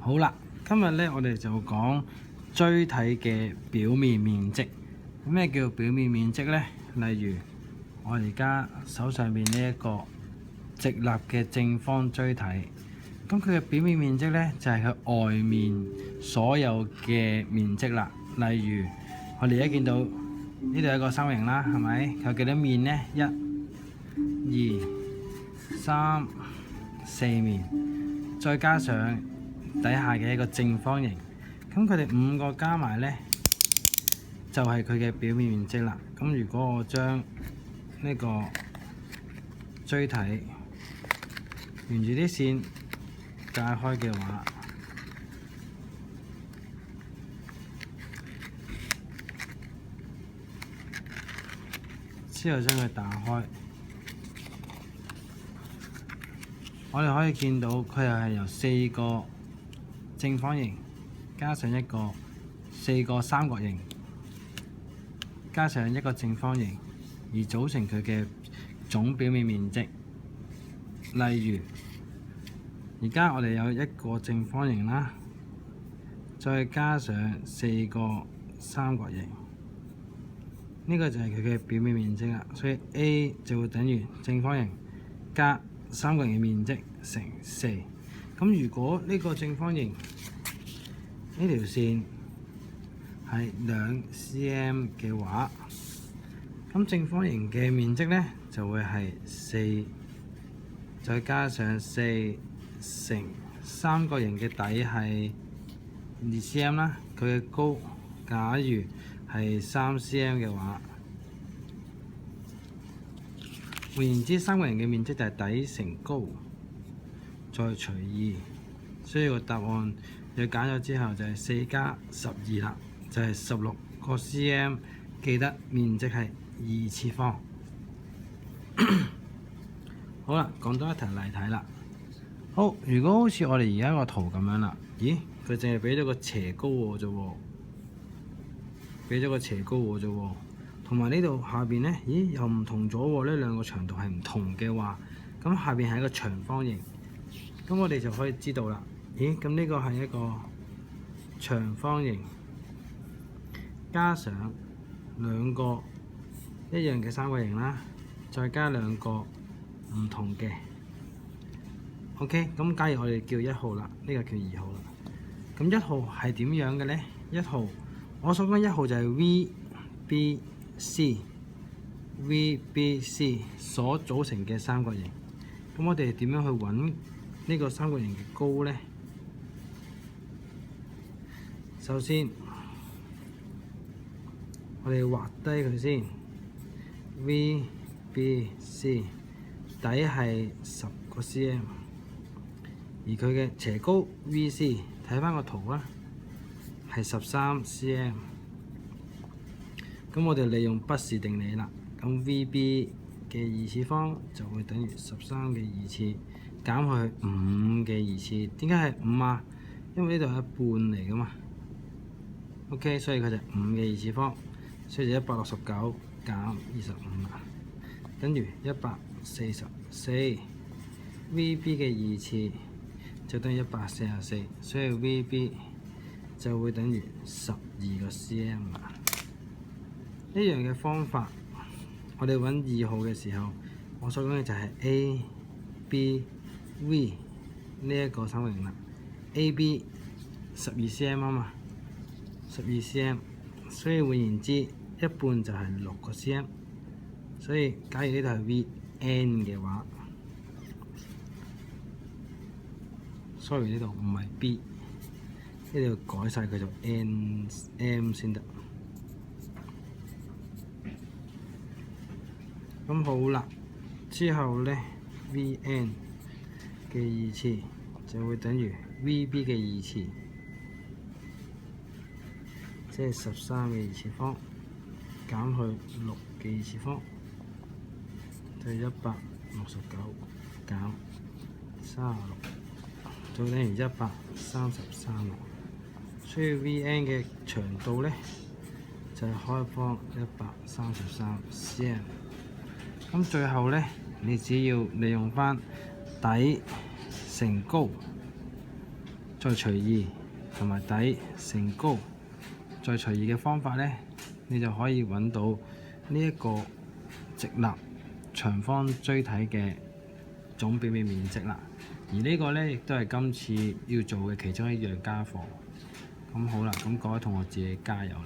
好啦，今日咧我哋就講錐體嘅表面面積。咩叫表面面積呢？例如我而家手上面呢一個直立嘅正方錐體，咁佢嘅表面面積呢，就係佢外面所有嘅面積啦。例如我哋而家見到呢度有一個三角形啦，係咪？佢有幾多面呢？一、二、三、四面，再加上底下嘅一個正方形，咁佢哋五個加埋呢，就係佢嘅表面面積啦。咁如果我將呢個錐體沿住啲線界開嘅話，之後將佢打開，我哋可以見到佢又係由四個正方形加上一個四個三角形加上一個正方形而組成佢嘅總表面面積。例如而家我哋有一個正方形啦，再加上四個三角形，呢個就係佢嘅表面面積啦。所以 A 就會等於正方形加三角形嘅面積乘4。咁如果呢個正方形呢條線係2 cm 嘅話，咁正方形嘅面積呢就會係4，再加上4乘三角形嘅底係2 cm 啦。佢嘅高假如係3 cm 嘅話，換言之，三角形嘅面積就係底乘高再除2，所以個答案你揀咗之後就係4加12啦，就係16個 cm。記得面積係2次方。好啦，講多一題例題啦。好，如果好似我哋而家個圖咁樣啦，咦，佢淨係俾咗個斜高喎啫喎，俾咗個斜高喎啫喎，同埋呢度下邊呢，咦又唔同咗喎，呢兩個長度係唔同嘅話，咁下邊係一個長方形，咁我哋就可以知道啦。咦，咁呢個係一個長方形加上兩個一樣嘅三角形啦，再加兩個唔同嘅。OK， 咁假如我哋叫1號啦，呢個叫2號啦。咁1號係點樣嘅呢？1號我所講1號就係 VBC 所組成嘅三角形。咁我哋點樣去揾呢個三角形嘅高呢？首先我哋畫低佢先 ，VBC 底係10個 cm， 而佢嘅斜高 VC 睇翻個圖啦，係13 cm。咁我哋利用畢氏定理啦，咁 VB 嘅2次方就會等於13嘅2次減去5嘅2次。點解係5啊？因為呢度係一半嚟噶嘛。OK， 所以佢就5嘅2次方。所以就169減25啦，等於144。VB 嘅2次就等於144，所以 VB 就會等於12個 cm 啦。一樣嘅方法，我哋揾2號嘅時候，我所講嘅就係 ABV 呢一個三角形啦。AB 12 cm 啊嘛，12 cm。所以換言之，一半就係6個 cm。所以假如呢度係 VN 嘅話，sorry 呢度唔係 B， 呢度改晒佢做 NM 先得。咁好啦，之後呢 VN 嘅2次就會等於 VB 嘅2次。即係13嘅2次方減去6嘅2次方，就係169減36，就等於133啦。所以 VN 嘅長度呢，就係開方133 cm。咁最後呢，你只要利用翻底乘高，再除二，同埋底乘高再除二嘅方法呢，你就可以揾到呢一個直立長方錐體嘅總表面面積啦。而呢個呢，亦都係今次要做嘅其中一樣家課。咁好啦，咁各位同學自己加油啦！